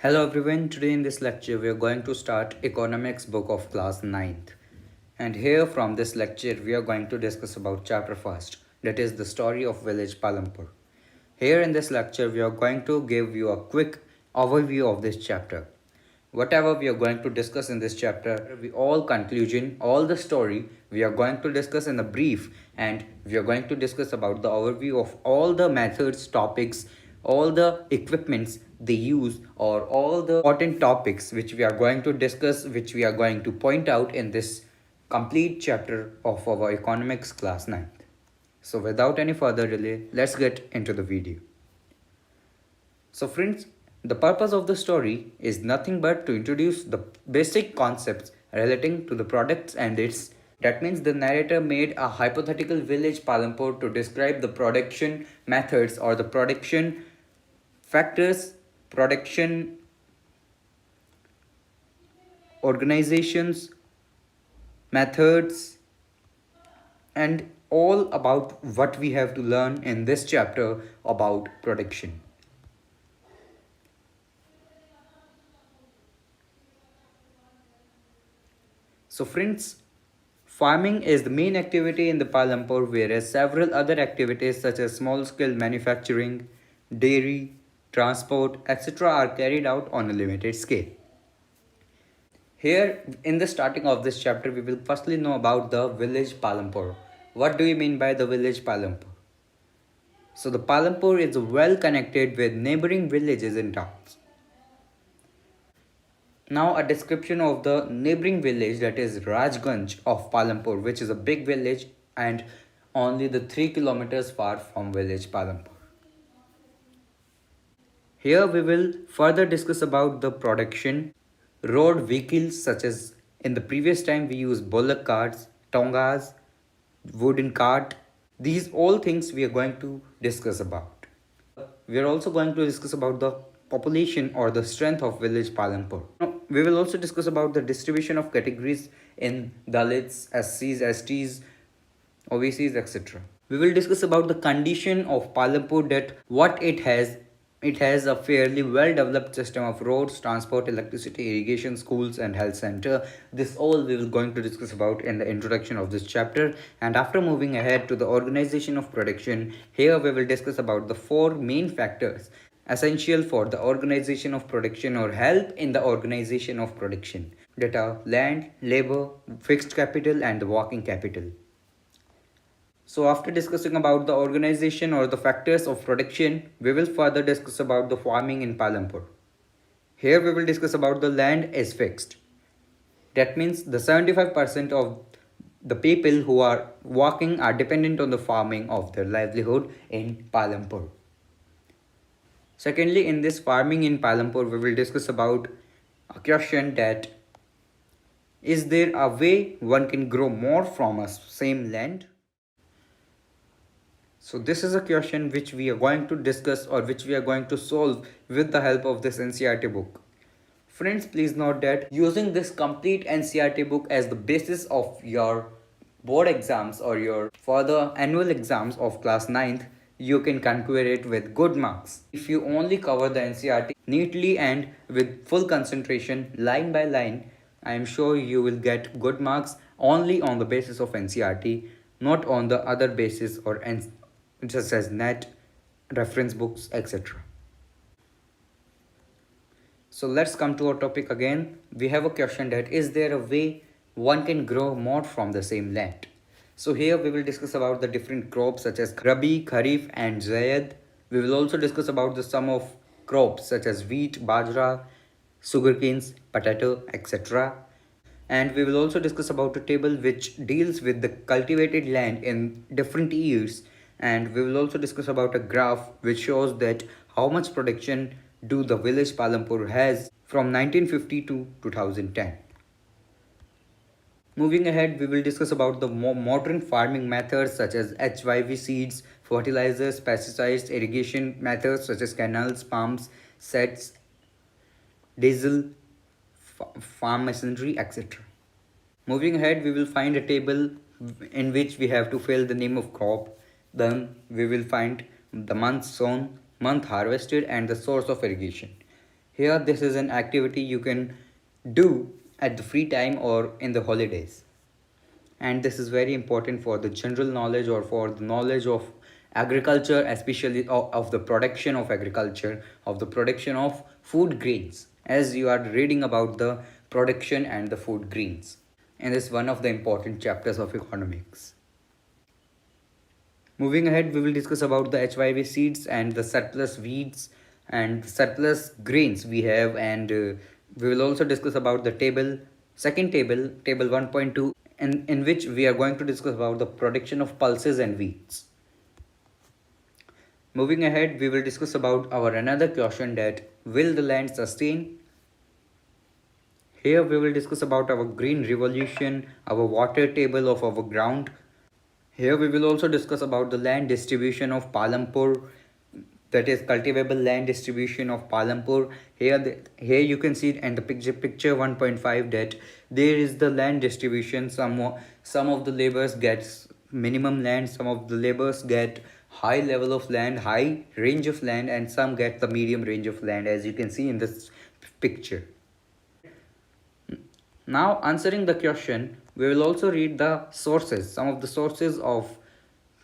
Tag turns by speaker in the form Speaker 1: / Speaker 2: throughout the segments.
Speaker 1: Hello everyone, today in this lecture we are going to start economics book of class 9th. And here from this lecture we are going to discuss about chapter 1st, that is the story of village Palampur. Here in this lecture we are going to give you a quick overview of this chapter. Whatever we are going to discuss in this chapter, all conclusion, all the story we are going to discuss in a brief, and we are going to discuss about the overview of all the methods, topics, all the equipments they use, or all the important topics which we are going to discuss, which we are going to point out in this complete chapter of our economics class 9th. So without any further delay, let's get into the video. So friends, the purpose of the story is nothing but to introduce the basic concepts relating to the products and its. That means the narrator made a hypothetical village Palampur to describe the production methods or the production factors, production organizations, methods, and all about what we have to learn in this chapter about production. So friends, farming is the main activity in the Palampur, whereas several other activities such as small-scale manufacturing, dairy, transport, etc. are carried out on a limited scale. Here, in the starting of this chapter, we will firstly know about the village Palampur. What do you mean by the village Palampur? So the Palampur is well connected with neighboring villages and towns. Now a description of the neighboring village, that is Rajganj of Palampur, which is a big village and only the 3 kilometers far from village Palampur. Here we will further discuss about the production, road vehicles such as in the previous time we used bullock carts, tongas, wooden cart. These all things we are going to discuss about. We are also going to discuss about the population or the strength of village Palampur. Now, we will also discuss about the distribution of categories in Dalits, SCs, STs, OBCs, etc. We will discuss about the condition of Palampur, that what it has. It has a fairly well developed system of roads, transport, electricity, irrigation, schools and health center. This all we will going to discuss about in the introduction of this chapter. And after moving ahead to the organization of production, here we will discuss about the 4 main factors essential for the organization of production or help in the organization of production, that are land, labor, fixed capital and the working capital. So after discussing about the organization or the factors of production, we will further discuss about the farming in Palampur. Here we will discuss about the land is fixed. That means the 75% of the people who are working are dependent on the farming of their livelihood in Palampur. Secondly, in this farming in Palampur, we will discuss about a question that is there a way one can grow more from a same land? So this is a question which we are going to discuss or which we are going to solve with the help of this NCERT book. Friends, please note that using this complete NCERT book as the basis of your board exams or your further annual exams of class 9th, you can conquer it with good marks. If you only cover the NCERT neatly and with full concentration, line by line, I am sure you will get good marks only on the basis of NCERT, not on the other basis or such as net, reference books, etc. So let's come to our topic again. We have a question that is there a way one can grow more from the same land? So here we will discuss about the different crops such as Rabi, Kharif and Zaid. We will also discuss about the sum of crops such as wheat, bajra, sugarcanes, potato, etc. And we will also discuss about a table which deals with the cultivated land in different years, and we will also discuss about a graph which shows that how much production do the village Palampur has from 1950 to 2010. Moving ahead, we will discuss about the more modern farming methods such as HYV seeds, fertilizers, pesticides, irrigation methods such as canals, pumps, sets, diesel, farm machinery, etc. Moving ahead, we will find a table in which we have to fill the name of crop. Then we will find the month sown, month harvested and the source of irrigation. Here, this is an activity you can do at the free time or in the holidays. And this is very important for the general knowledge or for the knowledge of agriculture, especially of the production of agriculture, of the production of food grains, as you are reading about the production and the food grains. And this is one of the important chapters of economics. Moving ahead, we will discuss about the HYV seeds and the surplus weeds and the surplus grains we have, and we will also discuss about the second table 1.2, in which we are going to discuss about the production of pulses and wheats. Moving ahead, we will discuss about our another question, that will the land sustain? Here we will discuss about our green revolution, our water table of our ground. Here we will also discuss about the land distribution of Palampur, that is cultivable land distribution of Palampur. Here you can see in the picture 1.5 that there is the land distribution. Some of the laborers gets minimum land, some of the laborers get high level of land, high range of land, and some get the medium range of land, as you can see in this picture. Now, answering the question, we will also read the sources, some of the sources of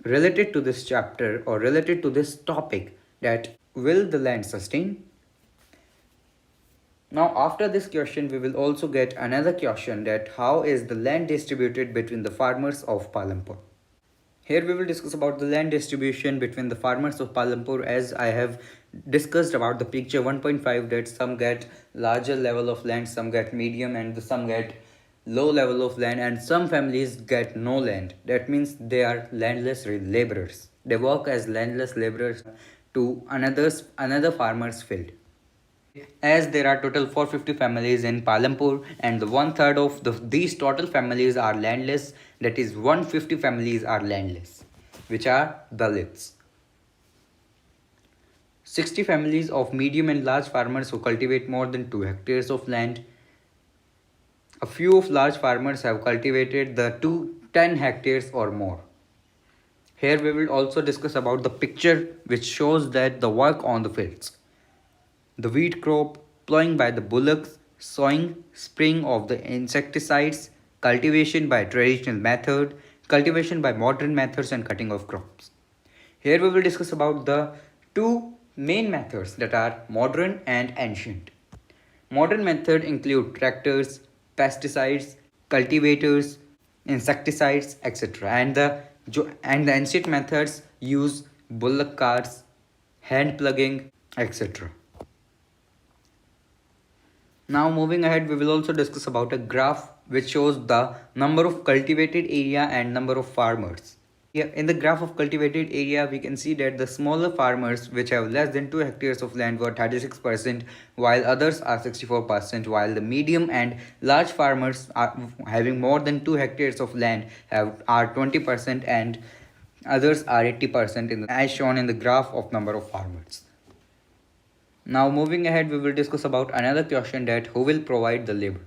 Speaker 1: related to this chapter or related to this topic, that will the land sustain? Now, after this question, we will also get another question, that how is the land distributed between the farmers of Palampur? Here we will discuss about the land distribution between the farmers of Palampur, as I have discussed about the picture 1.5, that some get larger level of land, some get medium, and some get low level of land, and some families get no land. That means they are landless laborers. They work as landless laborers to another farmer's field. As there are total 450 families in Palampur, and the one third of these total families are landless, that is 150 families are landless, which are Dalits. 60 families of medium and large farmers who cultivate more than 2 hectares of land. A few of large farmers have cultivated the 10 hectares or more. Here we will also discuss about the picture which shows that the work on the fields. The wheat crop, plowing by the bullocks, sowing, spraying of the insecticides, cultivation by traditional method, cultivation by modern methods, and cutting of crops. Here we will discuss about the two main methods, that are modern and ancient. Modern method include tractors, pesticides, cultivators, insecticides, etc. And the ancient methods use bullock carts, hand plugging, etc. Now moving ahead, we will also discuss about a graph which shows the number of cultivated area and number of farmers. Here in the graph of cultivated area, we can see that the smaller farmers which have less than 2 hectares of land were 36%, while others are 64%, while the medium and large farmers are having more than 2 hectares of land are 20%, and others are 80%, as shown in the graph of number of farmers. Now moving ahead, we will discuss about another question, that who will provide the labor.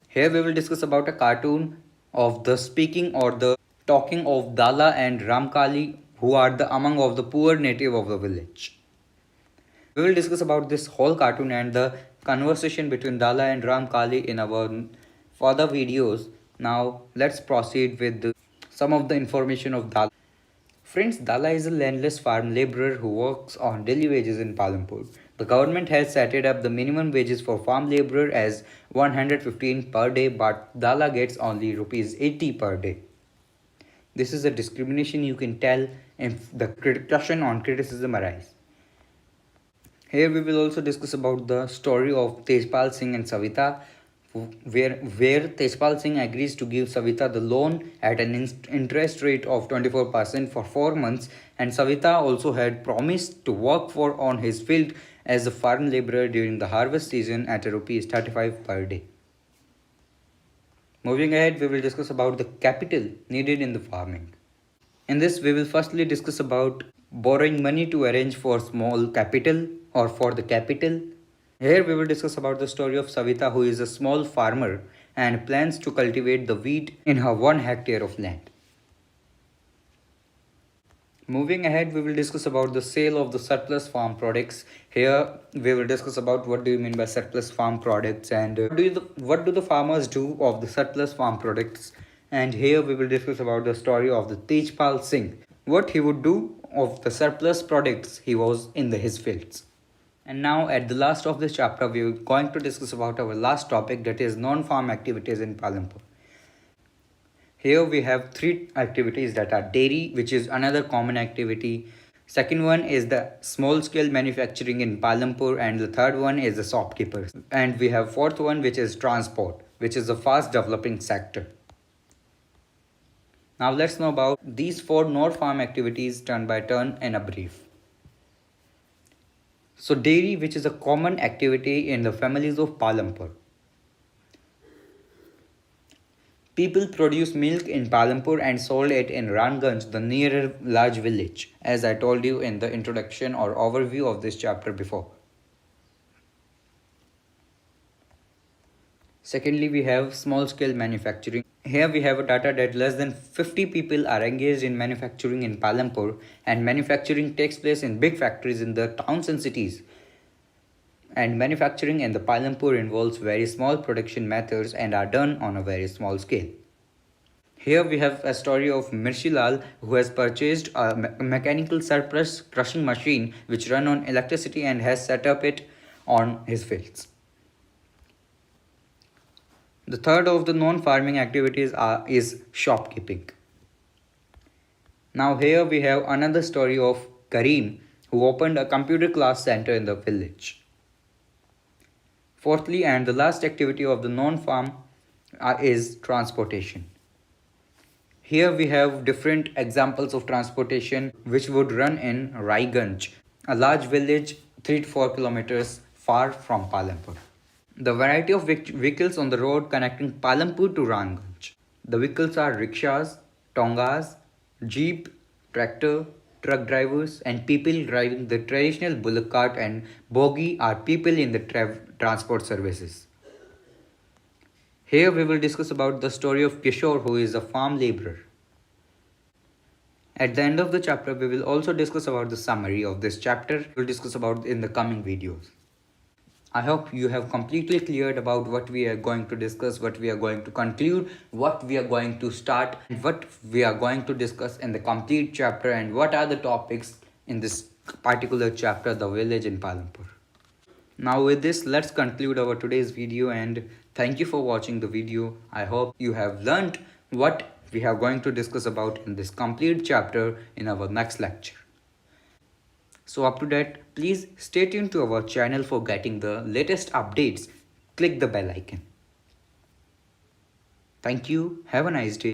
Speaker 1: Here we will discuss about a cartoon of the speaking or the talking of Dala and Ramkali, who are among of the poor native of the village. We will discuss about this whole cartoon and the conversation between Dala and Ramkali in our further videos. Now let's proceed with some of the information of Dala. Friends, Dala is a landless farm laborer who works on daily wages in Palampur. The government has set up the minimum wages for farm laborer as 115 per day, but Dala gets only rupees 80 per day. This is a discrimination you can tell if the question on criticism arises. Here we will also discuss about the story of Tejpal Singh and Savita, where Tejpal Singh agrees to give Savita the loan at an interest rate of 24% for 4 months, and Savita also had promised to work on his field as a farm laborer during the harvest season at rupees 35 per day. Moving ahead, we will discuss about the capital needed in the farming. In this, we will firstly discuss about borrowing money to arrange for small capital or for the capital. Here we will discuss about the story of Savita, who is a small farmer and plans to cultivate the wheat in her 1 hectare of land. Moving ahead, we will discuss about the sale of the surplus farm products. Here, we will discuss about what do you mean by surplus farm products and what do the farmers do of the surplus farm products. And here, we will discuss about the story of the Tejpal Singh, what he would do of the surplus products he was in his fields. And now, at the last of this chapter, we are going to discuss about our last topic, that is non-farm activities in Palampur. Here we have three activities, that are dairy, which is another common activity. Second one is the small scale manufacturing in Palampur, and the third one is the shopkeepers. And we have fourth one, which is transport, which is a fast developing sector. Now let's know about these four non-farm activities turn by turn in a brief. So dairy, which is a common activity in the families of Palampur. People produce milk in Palampur and sold it in Ranganj, the nearer large village, as I told you in the introduction or overview of this chapter before. Secondly, we have small scale manufacturing. Here we have a data that less than 50 people are engaged in manufacturing in Palampur, and manufacturing takes place in big factories in the towns and cities. And manufacturing in the Palampur involves very small production methods and are done on a very small scale. Here we have a story of Mirshilal, who has purchased a mechanical surplus crushing machine which run on electricity and has set up it on his fields. The third of the non-farming activities is shopkeeping. Now here we have another story of Kareem, who opened a computer class center in the village. Fourthly, and the last activity of the non-farm is transportation. Here we have different examples of transportation which would run in Raiganj, a large village 3 to 4 kilometers far from Palampur. The variety of vehicles on the road connecting Palampur to Ranganj. The vehicles are rickshaws, tongas, jeep, tractor, truck drivers, and people driving the traditional bullock cart and bogie are people in the transport services. Here we will discuss about the story of Kishore, who is a farm laborer. At the end of the chapter, we will also discuss about the summary of this chapter. We will discuss about in the coming videos. I hope you have completely cleared about what we are going to discuss, what we are going to conclude, what we are going to start, and what we are going to discuss in the complete chapter, and what are the topics in this particular chapter, the village in Palampur. Now with this, let's conclude our today's video, and thank you for watching the video. I hope you have learnt what we are going to discuss about in this complete chapter in our next lecture. So up to that, please stay tuned to our channel for getting the latest updates. Click the bell icon. Thank you. Have a nice day.